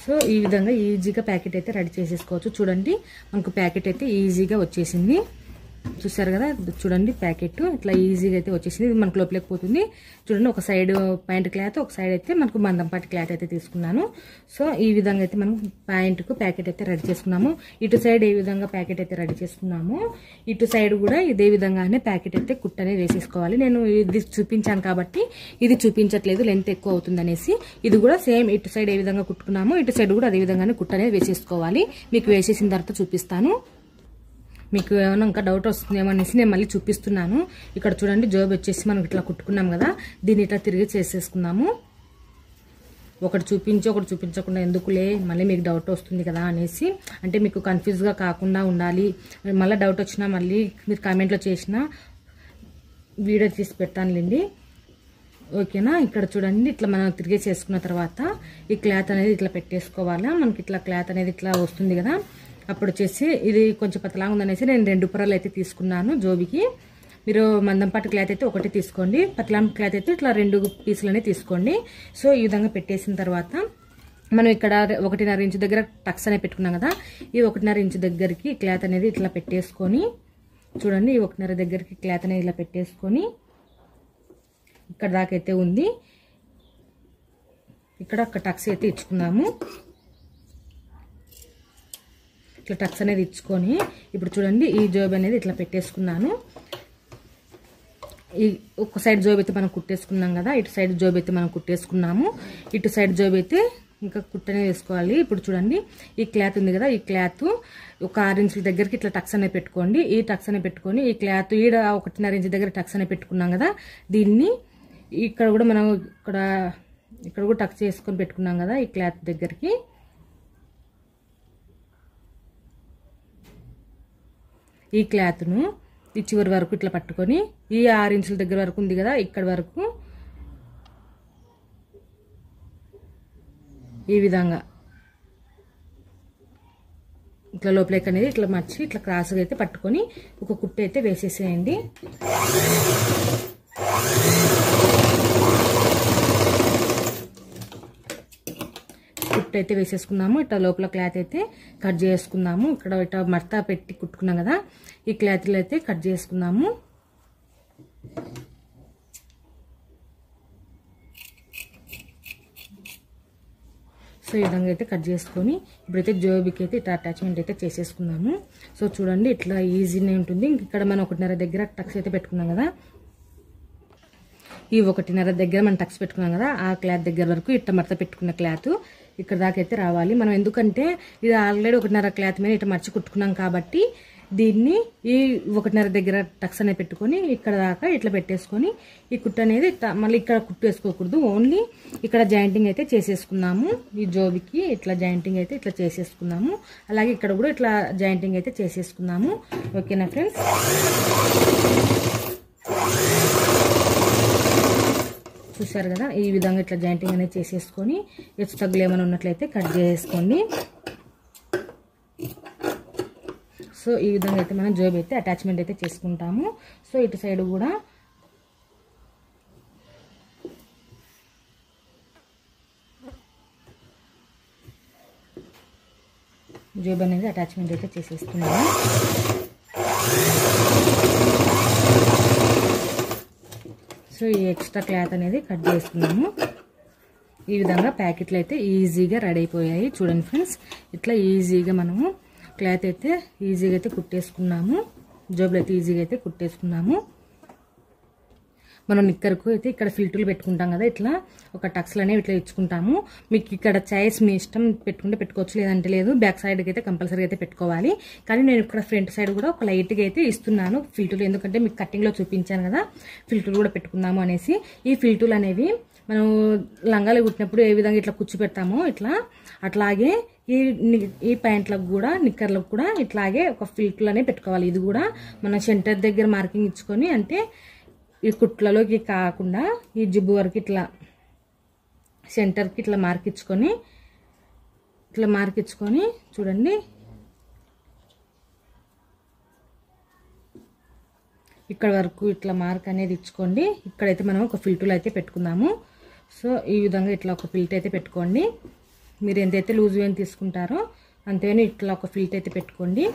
సో ఈ విధంగా ఈజీగా ప్యాకెట్ అయితే రెడీ చేసేసుకోవచ్చు. చూడండి మనకు ప్యాకెట్ అయితే ఈజీగా వచ్చేసింది. చూసారు కదా, చూడండి ప్యాకెట్ ఇట్లా ఈజీగా అయితే వచ్చేసింది. ఇది మనకు లోపలికి పోతుంది. చూడండి ఒక సైడ్ ప్యాంట్ క్లాత్, ఒక సైడ్ అయితే మనకు మందంపాటి క్లాత్ అయితే తీసుకున్నాను. సో ఈ విధంగా అయితే మనం ప్యాంటుకు ప్యాకెట్ అయితే రెడీ చేసుకున్నాము. ఇటు సైడ్ ఏ విధంగా ప్యాకెట్ అయితే రెడీ చేసుకున్నాము, ఇటు సైడ్ కూడా ఇదే విధంగానే ప్యాకెట్ అయితే కుట్టనే వేసేసుకోవాలి. నేను ఇది చూపించాను కాబట్టి ఇది చూపించట్లేదు, లెంత్ ఎక్కువ అవుతుంది అనేసి. ఇది కూడా సేమ్ ఇటు సైడ్ ఏ విధంగా కుట్టుకున్నామో ఇటు సైడ్ కూడా అదే విధంగానే కుట్టనే వేసేసుకోవాలి. మీకు వేసేసిన తర్వాత చూపిస్తాను. మీకు ఏమైనా ఇంకా డౌట్ వస్తుందేమో అనేసి నేను మళ్ళీ చూపిస్తున్నాను. ఇక్కడ చూడండి జోబ్ వచ్చేసి మనం ఇట్లా కుట్టుకున్నాం కదా, దీన్ని ఇట్లా తిరిగి చేసేసుకుందాము. ఒకటి చూపించి ఒకటి చూపించకుండా ఎందుకులే, మళ్ళీ మీకు డౌట్ వస్తుంది కదా అనేసి, అంటే మీకు కన్ఫ్యూజ్గా కాకుండా ఉండాలి. మళ్ళీ డౌట్ వచ్చినా మళ్ళీ మీరు కామెంట్లో చేసినా వీడియో తీసి పెడతానులేండి, ఓకేనా. ఇక్కడ చూడండి ఇట్లా మనం తిరిగి చేసుకున్న తర్వాత ఈ క్లాత్ అనేది ఇట్లా పెట్టేసుకోవాలా. మనకి ఇట్లా క్లాత్ అనేది ఇట్లా వస్తుంది కదా, అప్పుడు వచ్చేసి ఇది కొంచెం పతలాగా ఉందనేసి నేను 2 పొరలు అయితే తీసుకున్నాను జోబికి. మీరు మందంపాటి క్లాత్ అయితే ఒకటి తీసుకోండి, పతలాం క్లాత్ అయితే ఇట్లా 2 పీసులనే తీసుకోండి. సో ఈ విధంగా పెట్టేసిన తర్వాత మనం ఇక్కడ 1.5 ఇంచు దగ్గర టక్స్ అనేది పెట్టుకున్నాం కదా, ఈ 1.5 ఇంచు దగ్గరికి క్లాత్ అనేది ఇట్లా పెట్టేసుకొని, చూడండి ఈ 1.5 దగ్గరికి క్లాత్ అనేది ఇలా పెట్టేసుకొని ఇక్కడ దాకైతే ఉంది, ఇక్కడ ఒక టక్స్ అయితే ఇచ్చుకున్నాము. ఇట్లా టక్స్ అనేది ఇచ్చుకొని ఇప్పుడు చూడండి ఈ జోబ్ అనేది ఇట్లా పెట్టేసుకున్నాను. ఈ ఒక సైడ్ జోబ్ అయితే మనం కుట్టేసుకున్నాం కదా, ఇటు సైడ్ జోబ్ అయితే మనం కుట్టేసుకున్నాము. ఇటు సైడ్ జోబ్ అయితే ఇంకా కుట్టనే వేసుకోవాలి. ఇప్పుడు చూడండి ఈ క్లాత్ ఉంది కదా, ఈ క్లాత్ ఒక 6 ఇంచుల దగ్గరికి ఇట్లా టక్స్ అనేది పెట్టుకోండి. ఈ టక్స్ అనేది పెట్టుకొని ఈ క్లాత్ ఈడ 1.5 ఇంచు దగ్గర టక్స్ అనేది పెట్టుకున్నాం కదా, దీన్ని ఇక్కడ కూడా మనం ఇక్కడ కూడా టక్స్ చేసుకొని పెట్టుకున్నాం కదా ఈ క్లాత్ దగ్గరికి. ఈ క్లాత్ను ఈ చివరి వరకు ఇట్లా పట్టుకొని ఈ 6 ఇంచుల దగ్గర వరకు ఉంది కదా, ఇక్కడ వరకు ఈ విధంగా ఇట్లా లోపలికి అనేది ఇట్లా మర్చి ఇట్లా క్రాస్గా అయితే పట్టుకొని ఒక కుట్టు అయితే వేసేసేయండి. కుట్టు అయితే వేసేసుకున్నాము. ఇట్లా లోపల క్లాత్ అయితే కట్ చేసుకున్నాము. ఇక్కడ ఇట్లా మడత పెట్టి కుట్టుకున్నాం కదా, ఈ క్లాత్లు అయితే కట్ చేసుకున్నాము. సో ఈ విధంగా అయితే కట్ చేసుకొని ఇప్పుడైతే జోబికి అయితే ఇట్లా అటాచ్మెంట్ అయితే చేసేసుకున్నాము. సో చూడండి ఇట్లా ఈజీనే ఉంటుంది. ఇక్కడ మనం 1.5 దగ్గర టక్స్ అయితే పెట్టుకున్నాం కదా, ఈ 1.5 దగ్గర మనం టక్స్ పెట్టుకున్నాం కదా, ఆ క్లాత్ దగ్గర వరకు ఇట్లా మడత పెట్టుకున్న క్లాత్ ఇక్కడ దాకా అయితే రావాలి. మనం ఎందుకంటే ఇది ఆల్రెడీ 1.5 క్లాత్ మీద ఇట్లా మర్చి కుట్టుకున్నాం కాబట్టి దీన్ని ఈ 1.5 దగ్గర టక్స్ అనేది పెట్టుకొని ఇక్కడ దాకా ఇట్లా పెట్టేసుకొని ఈ కుట్టు అనేది మళ్ళీ ఇక్కడ కుట్టు వేసుకోకూడదు, ఓన్లీ ఇక్కడ జాయింటింగ్ అయితే చేసేసుకున్నాము. ఈ జోబికి ఇట్లా జాయింటింగ్ అయితే ఇట్లా చేసేసుకున్నాము. అలాగే ఇక్కడ కూడా ఇట్లా జాయింటింగ్ అయితే చేసేసుకున్నాము. ఓకేనా ఫ్రెండ్స్, చూసారు కదా, ఈ విధంగా ఇట్లా జాయింటింగ్ అనేది చేసేసుకొని హెచ్చు తగ్గులు ఏమైనా ఉన్నట్లయితే కట్ చేసుకోండి. సో ఈ విధంగా అయితే మనం జోబ్ అయితే అటాచ్మెంట్ అయితే చేసుకుంటాము. సో ఇటు సైడ్ కూడా జోబ్ అనేది అటాచ్మెంట్ అయితే చేసేస్తున్నాము. సో ఈ ఎక్స్ట్రా క్లాత్ అనేది కట్ చేసుకున్నాము. ఈ విధంగా ప్యాకెట్లు అయితే ఈజీగా రెడీ అయిపోయాయి. చూడండి ఫ్రెండ్స్, ఇట్లా ఈజీగా మనము క్లాత్ అయితే ఈజీగా అయితే కుట్టేసుకున్నాము. జోబులు అయితే ఈజీగా అయితే కుట్టేసుకున్నాము. మనం నిక్కర్కు అయితే ఇక్కడ ఫిల్టర్లు పెట్టుకుంటాం కదా, ఇట్లా ఒక టక్స్లు అనేవి ఇట్లా ఇచ్చుకుంటాము. మీకు ఇక్కడ చాయిస్ మీ ఇష్టం పెట్టుకుంటే పెట్టుకోవచ్చు, లేదంటే లేదు. బ్యాక్ సైడ్కి అయితే కంపల్సరీగా అయితే పెట్టుకోవాలి. కానీ నేను ఇక్కడ ఫ్రంట్ సైడ్ కూడా ఒక లైట్గా అయితే ఇస్తున్నాను ఫిల్టర్లు, ఎందుకంటే మీకు కటింగ్లో చూపించాను కదా ఫిల్టర్లు కూడా పెట్టుకుందాము అనేసి. ఈ ఫిల్టర్లు అనేవి మనం లంగాలు కుట్టినప్పుడు ఏ విధంగా ఇట్లా కుచ్చి పెడతామో అట్లాగే ఈ ప్యాంట్లకు కూడా నిక్కర్లకు కూడా ఇట్లాగే ఒక ఫిల్టర్లు అనేవి పెట్టుకోవాలి. ఇది కూడా మన సెంటర్ దగ్గర మార్కింగ్ ఇచ్చుకొని, అంటే ఈ కుట్లలోకి కాకుండా ఈ జిబ్బు వరకు ఇట్లా సెంటర్కి ఇట్లా మార్కించుకొని చూడండి, ఇక్కడ వరకు ఇట్లా మార్క్ అనేది ఇచ్చుకోండి. ఇక్కడైతే మనం ఒక ఫిల్టర్లు అయితే పెట్టుకుందాము. సో ఈ విధంగా ఇట్లా ఒక ఫిల్టర్ అయితే పెట్టుకోండి. మీరు ఎంతైతే లూజ్ వేని తీసుకుంటారో అంతేనే ఇట్లా ఒక ఫిల్టర్ అయితే పెట్టుకోండి.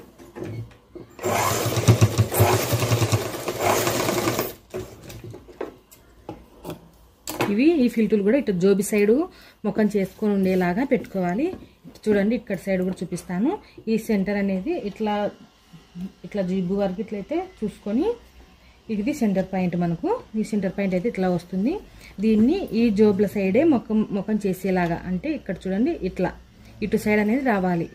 ఈ ఫిల్టర్లు కూడా ఇట్లా జోబి సైడు ముఖం చేసుకొని ఉండేలాగా పెట్టుకోవాలి. చూడండి, ఇక్కడ సైడ్ కూడా చూపిస్తాను. ఈ సెంటర్ అనేది ఇట్లా జిబ్బు వరకు ఇట్లయితే చూసుకొని, ఇది సెంటర్ పాయింట్. మనకు ఈ సెంటర్ పాయింట్ అయితే ఇట్లా వస్తుంది. దీన్ని ఈ జోబుల సైడే ముఖం చేసేలాగా, అంటే ఇక్కడ చూడండి ఇట్లా ఇటు సైడ్ అనేది రావాలి.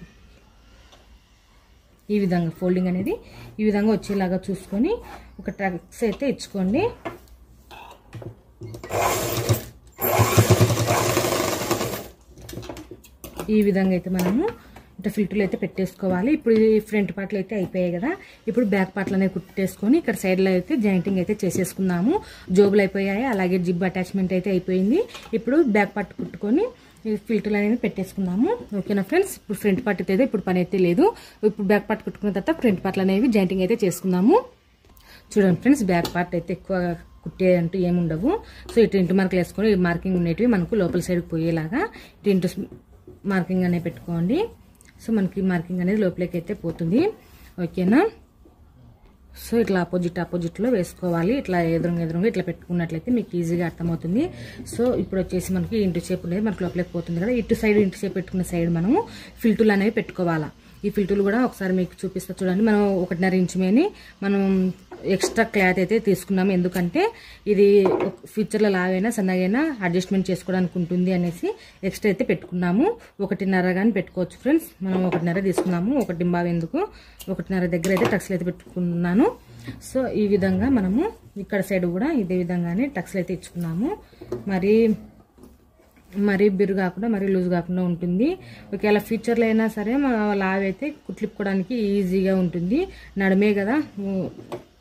ఈ విధంగా ఫోల్డింగ్ అనేది ఈ విధంగా వచ్చేలాగా చూసుకొని ఒక టక్స్ అయితే ఇచ్చుకోండి. ఈ విధంగా అయితే మనము ఇట్లా ఫిల్టర్లు అయితే పెట్టేసుకోవాలి. ఇప్పుడు ఈ ఫ్రంట్ పార్ట్లు అయితే అయిపోయాయి కదా, ఇప్పుడు బ్యాక్ పార్ట్లు అనేవి కుట్టేసుకొని ఇక్కడ సైడ్లో అయితే జాయింటింగ్ అయితే చేసేసుకుందాము. జోబులు అయిపోయాయి, అలాగే జిబ్ అటాచ్మెంట్ అయితే అయిపోయింది. ఇప్పుడు బ్యాక్ పార్ట్ కుట్టుకొని ఫిల్టర్లు అనేది పెట్టేసుకుందాము. ఓకేనా ఫ్రెండ్స్, ఇప్పుడు ఫ్రంట్ పార్ట్ అయితే ఇప్పుడు పని అయితే లేదు. ఇప్పుడు బ్యాక్ పార్ట్ కుట్టుకున్న తర్వాత ఫ్రంట్ పార్ట్లు అనేవి జాయింటింగ్ అయితే చేసుకుందాము. చూడండి ఫ్రెండ్స్, బ్యాక్ పార్ట్ అయితే ఎక్కువ కుట్టే అంటూ ఏముండవు. సో ఇటు ఇంటి మార్కులు వేసుకొని మార్కింగ్ ఉండేటివి మనకు లోపల సైడ్కి పోయేలాగా ఇటు ఇంటి మార్కింగ్ అనేది పెట్టుకోండి. సో మనకి మార్కింగ్ అనేది లోపలికి అయితే పోతుంది. ఓకేనా, సో ఇట్లా ఆపోజిట్లో వేసుకోవాలి. ఇట్లా ఎదురుగా ఇట్లా పెట్టుకున్నట్లయితే మీకు ఈజీగా అర్థమవుతుంది. సో ఇప్పుడు వచ్చేసి మనకి ఇంటి షేప్ అనేది మనకు లోపలికి పోతుంది కదా, ఇటు సైడ్ ఇంటి షేప్ పెట్టుకున్న సైడ్ మనము ఫిల్టర్లు అనేవి పెట్టుకోవాలా. ఈ ఫిల్టర్లు కూడా ఒకసారి మీకు చూపిస్తా చూడండి. మనం 1.5 ఇంచు మేని మనం ఎక్స్ట్రా క్లాత్ అయితే తీసుకున్నాము, ఎందుకంటే ఇది ఫ్యూచర్లో లాగైనా సన్నగైనా అడ్జస్ట్మెంట్ చేసుకోవడానికి ఉంటుంది అనేసి ఎక్స్ట్రా అయితే పెట్టుకున్నాము. 1.5 కానీ పెట్టుకోవచ్చు ఫ్రెండ్స్. మనం 1.5 తీసుకున్నాము, 1.5 ఎందుకు 1.5 దగ్గర అయితే టక్స్లు అయితే పెట్టుకున్నాను. సో ఈ విధంగా మనము ఇక్కడ సైడ్ కూడా ఇదే విధంగానే టక్స్లు అయితే ఇచ్చుకున్నాము. మరీ బిర్రు కాకుండా మరీ లూజ్ కాకుండా ఉంటుంది. ఒకవేళ ఫ్యూచర్లో అయినా సరే లావ్ అయితే కుట్లిప్పుకోవడానికి ఈజీగా ఉంటుంది. నడుమే కదా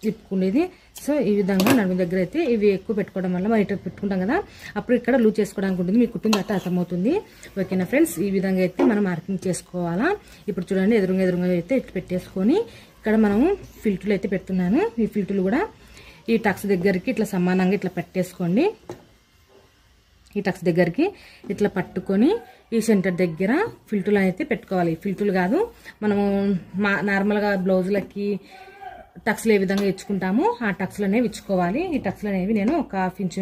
తిప్పుకునేది. సో ఈ విధంగా నడుము దగ్గర అయితే ఇవి ఎక్కువ పెట్టుకోవడం వల్ల మనం ఇట్లా పెట్టుకుంటాం కదా, అప్పుడు ఇక్కడ లూజ్ చేసుకోవడానికి ఉంటుంది. మీకు కుట్టింది అయితే అర్థమవుతుంది. ఓకేనా ఫ్రెండ్స్, ఈ విధంగా అయితే మనం మార్కింగ్ చేసుకోవాలా. ఇప్పుడు చూడండి, ఎదురుగా అయితే ఇట్లా పెట్టేసుకొని ఇక్కడ మనము ఫిల్టర్లు అయితే పెడుతున్నాను. ఈ ఫిల్టర్లు కూడా ఈ టక్స్ దగ్గరికి ఇట్లా సమానంగా ఇట్లా పెట్టేసుకోండి. ఈ టక్స్ దగ్గరికి ఇట్లా పట్టుకొని ఈ సెంటర్ దగ్గర ఫిల్టర్లు అయితే పెట్టుకోవాలి. ఫిల్టర్లు కాదు, మనము నార్మల్గా బ్లౌజులకి టక్స్లు ఏ విధంగా ఇచ్చుకుంటామో ఆ టక్స్లు అనేవి ఇచ్చుకోవాలి. ఈ టక్స్లు అనేవి నేను ఒక 1/2 ఇంచు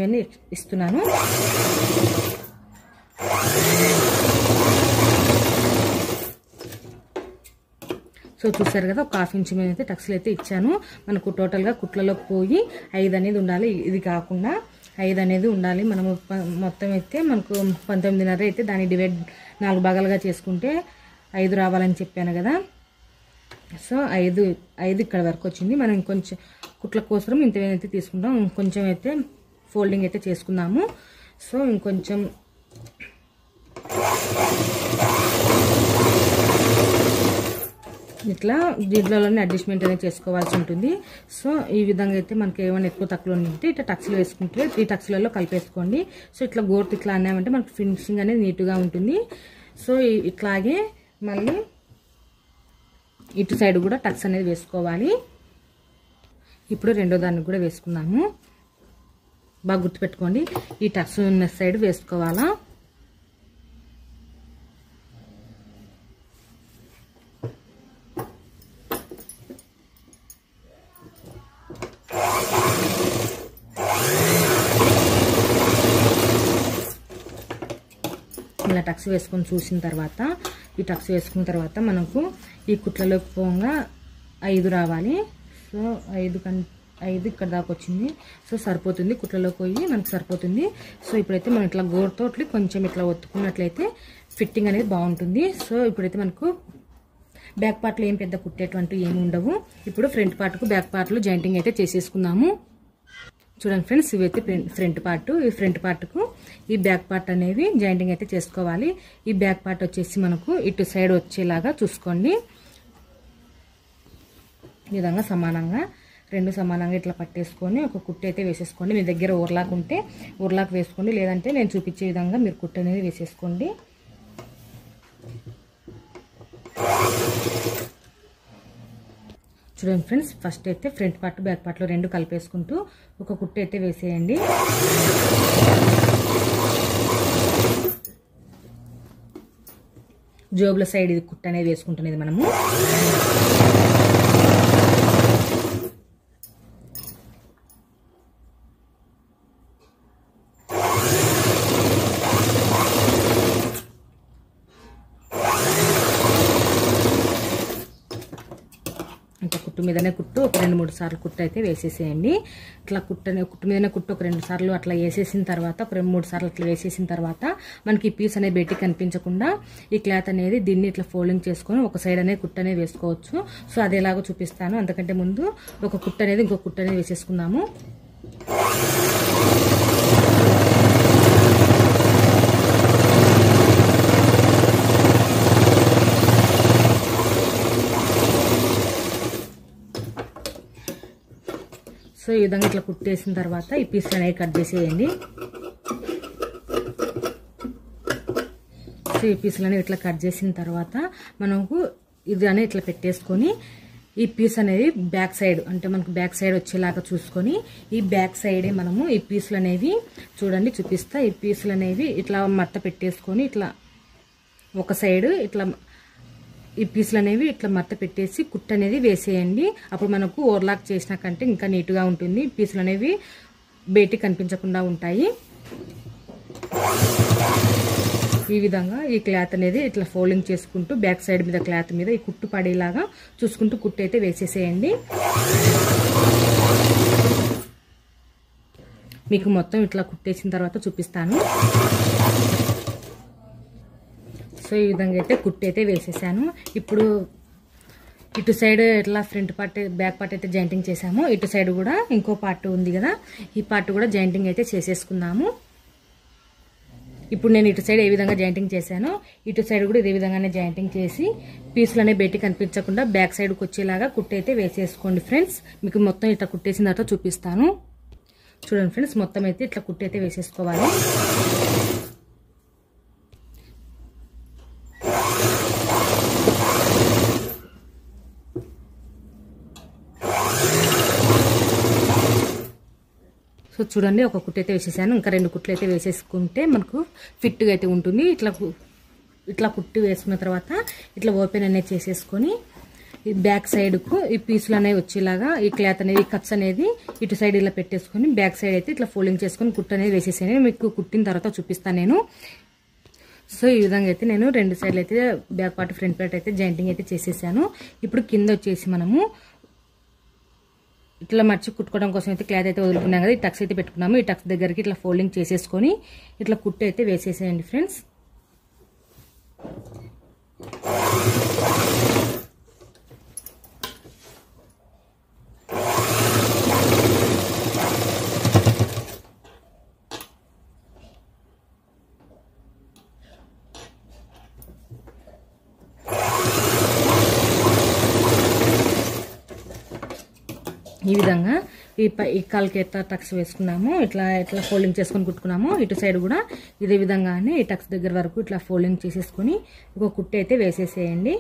ఇస్తున్నాను. సో చూసారు కదా, ఒక 1/2 ఇంచు అయితే టక్స్లు అయితే ఇచ్చాను. మనకు టోటల్గా కుట్లలోకి పోయి 5 అనేది ఉండాలి. ఇది కాకుండా 5 అనేది ఉండాలి. మనము మొత్తం అయితే మనకు 19.5 అయితే దాన్ని డివైడ్ 4 భాగాలుగా చేసుకుంటే 5 రావాలని చెప్పాను కదా. సో 5 ఇక్కడ వరకు వచ్చింది. మనం ఇంకొంచెం కుట్ల కోసం ఇంతైతే తీసుకుంటాం. ఇంకొంచెం అయితే ఫోల్డింగ్ అయితే చేసుకుందాము. సో ఇంకొంచెం ఇట్లా దీంట్లోనే అడ్జస్ట్మెంట్ అనేది చేసుకోవాల్సి ఉంటుంది. సో ఈ విధంగా అయితే మనకి ఏమైనా ఎక్కువ తక్కువ ఉంటే ఇట్లా టక్స్లు వేసుకుంటే 3 టక్స్లలో కలిపేసుకోండి. సో ఇట్లా గోర్తు ఇట్లా అన్నామంటే మనకి ఫినిషింగ్ అనేది నీట్గా ఉంటుంది. సో ఇట్లాగే మళ్ళీ ఇటు సైడ్ కూడా టక్స్ అనేది వేసుకోవాలి. ఇప్పుడు రెండో దానికి కూడా వేసుకున్నాము. బాగా గుర్తుపెట్టుకోండి, ఈ టక్స్ ఉన్న సైడ్ వేసుకోవాలా. ఇలా టక్స్ వేసుకొని చూసిన తర్వాత ఈ టక్స్ వేసుకున్న తర్వాత మనకు ఈ కుట్లలోకి పోగా 5 రావాలి. సో 5 ఇక్కడ దాకా వచ్చింది. సో సరిపోతుంది, కుట్లలో పోయి మనకు సరిపోతుంది. సో ఇప్పుడైతే మనం ఇట్లా గోరుతో కొంచెం ఇట్లా ఒత్తుకున్నట్లయితే ఫిట్టింగ్ అనేది బాగుంటుంది. సో ఇప్పుడైతే మనకు బ్యాక్ పార్ట్లో ఏం పెద్ద కుట్టేటువంటివి ఏమి ఉండవు. ఇప్పుడు ఫ్రంట్ పార్ట్కు బ్యాక్ పార్ట్లో జాయింటింగ్ అయితే చేసేసుకుందాము. చూడండి ఫ్రెండ్స్, ఇవైతే ఫ్రంట్ పార్ట్. ఈ ఫ్రంట్ పార్ట్కు ఈ బ్యాక్ పార్ట్ అనేవి జాయింటింగ్ అయితే చేసుకోవాలి. ఈ బ్యాక్ పార్ట్ వచ్చేసి మనకు ఇటు సైడ్ వచ్చేలాగా చూసుకోండి. ఈ విధంగా సమానంగా 2 సమానంగా ఇట్లా పట్టేసుకొని ఒక కుట్టు అయితే వేసేసుకోండి. మీ దగ్గర ఓర్లాక్ ఉంటే ఓర్లాక్ వేసుకోండి, లేదంటే నేను చూపించే విధంగా మీరు కుట్టు అనేది వేసేసుకోండి. చూడండి ఫ్రెండ్స్, ఫస్ట్ అయితే ఫ్రంట్ పార్ట్ బ్యాక్ పార్ట్లో 2 కలిపేసుకుంటూ ఒక కుట్టు అయితే వేసేయండి. జోబుల సైడ్ ఇది కుట్టు అనేది వేసుకుంటున్నది మనము. ఇంకా కుట్టు మీదనే కుట్టు ఒక 2-3 సార్లు కుట్టు అయితే వేసేసేయండి. ఇట్లా కుట్టు మీదనే కుట్టు ఒక 2 సార్లు అట్లా వేసేసిన తర్వాత ఒక 2-3 సార్లు అట్లా వేసేసిన తర్వాత మనకి ఈ పీస్ అనేది బయటికి కనిపించకుండా ఈ క్లాత్ అనేది దీన్ని ఇట్లా ఫోల్డింగ్ చేసుకొని ఒక సైడ్ అనేది కుట్టు అనేది వేసుకోవచ్చు. సో అది ఎలాగో చూపిస్తాను. అంతకంటే ముందు ఒక కుట్టు అనేది ఇంకో కుట్టు అనేది వేసేసుకుందాము. సో ఈ విధంగా ఇట్లా కుట్టేసిన తర్వాత ఈ పీస్లు అనేవి కట్ చేసేయండి. సో ఈ పీసులు అనేవి ఇట్లా కట్ చేసిన తర్వాత మనకు ఇది అనేది ఇట్లా పెట్టేసుకొని ఈ పీస్ అనేది బ్యాక్ సైడ్ అంటే మనకు బ్యాక్ సైడ్ వచ్చేలాగా చూసుకొని ఈ బ్యాక్ సైడే మనము ఈ పీసులు అనేవి చూడండి చూపిస్తా. ఈ పీసులు అనేవి ఇట్లా మడత పెట్టేసుకొని ఇట్లా ఒక సైడ్ ఇట్లా ఈ పీసులు అనేవి ఇట్లా మడత పెట్టేసి కుట్టు అనేది వేసేయండి. అప్పుడు మనకు ఓవర్లాక్ చేసిన కంటే ఇంకా నీట్గా ఉంటుంది. పీసులు అనేవి బయటికి కనిపించకుండా ఉంటాయి. ఈ విధంగా ఈ క్లాత్ అనేది ఇట్లా ఫోల్డింగ్ చేసుకుంటూ బ్యాక్ సైడ్ మీద క్లాత్ మీద ఈ కుట్టు పడేలాగా చూసుకుంటూ కుట్టు అయితే వేసేసేయండి. మీకు మొత్తం ఇట్లా కుట్టేసిన తర్వాత చూపిస్తాను. సో ఈ విధంగా అయితే కుట్టు అయితే వేసేసాను. ఇప్పుడు ఇటు సైడ్ ఇట్లా ఫ్రంట్ పార్ట్ బ్యాక్ పార్ట్ అయితే జాయింటింగ్ చేసాము. ఇటు సైడ్ కూడా ఇంకో పార్ట్ ఉంది కదా, ఈ పార్ట్ కూడా జాయింటింగ్ అయితే చేసేసుకుందాము. ఇప్పుడు నేను ఇటు సైడ్ ఏ విధంగా జాయింటింగ్ చేశానో ఇటు సైడ్ కూడా ఇదే విధంగానే జాయింటింగ్ చేసి పీసులు అనేవి బయటికి కనిపించకుండా బ్యాక్ సైడ్కి వచ్చేలాగా కుట్టు అయితే వేసేసుకోండి ఫ్రెండ్స్. మీకు మొత్తం ఇట్లా కుట్టేసిన తర్వాత చూపిస్తాను. చూడండి ఫ్రెండ్స్, మొత్తం అయితే ఇట్లా కుట్టు అయితే వేసేసుకోవాలి. సో చూడండి, ఒక కుట్టు అయితే వేసేసాను. ఇంకా 2 కుట్లు అయితే వేసేసుకుంటే మనకు ఫిట్గా అయితే ఉంటుంది. ఇట్లా కుట్టు వేసుకున్న తర్వాత ఇట్లా ఓపెన్ అనేది చేసేసుకొని ఈ బ్యాక్ సైడ్కు ఈ పీసులు అనేవి వచ్చేలాగా ఈ క్లాత్ అనేది కట్స్ అనేది ఇటు సైడ్ ఇలా పెట్టేసుకొని బ్యాక్ సైడ్ అయితే ఇట్లా ఫోల్డింగ్ చేసుకొని కుట్టు అనేది వేసేసాను. మీకు కుట్టిన తర్వాత చూపిస్తాను నేను. సో ఈ విధంగా అయితే నేను 2 సైడ్లు అయితే బ్యాక్ పార్ట్ ఫ్రంట్ పార్ట్ అయితే జాయింటింగ్ అయితే చేసేసాను. ఇప్పుడు కింద వచ్చేసి మనము ఇట్లా మర్చి కుట్టుకోవడం కోసం అయితే క్లాత్ అయితే వదులుకున్నాం కదా, ఈ టక్స్ అయితే పెట్టుకున్నాము. ఈ టక్స్ దగ్గరికి ఇట్లా ఫోల్డింగ్ చేసేసుకొని ఇట్లా కుట్టు అయితే వేసేసేయండి ఫ్రెండ్స్. ఈ విధంగా ఈ కాల్కి ఎట్లా టక్స్ వేసుకున్నాము ఇట్లా ఫోల్డింగ్ చేసుకొని కుట్టుకున్నాము. ఇటు సైడ్ కూడా ఇదే విధంగానే ఈ టక్స్ దగ్గర వరకు ఇట్లా ఫోల్డింగ్ చేసేసుకొని ఒక కుట్టు అయితే వేసేసేయండి.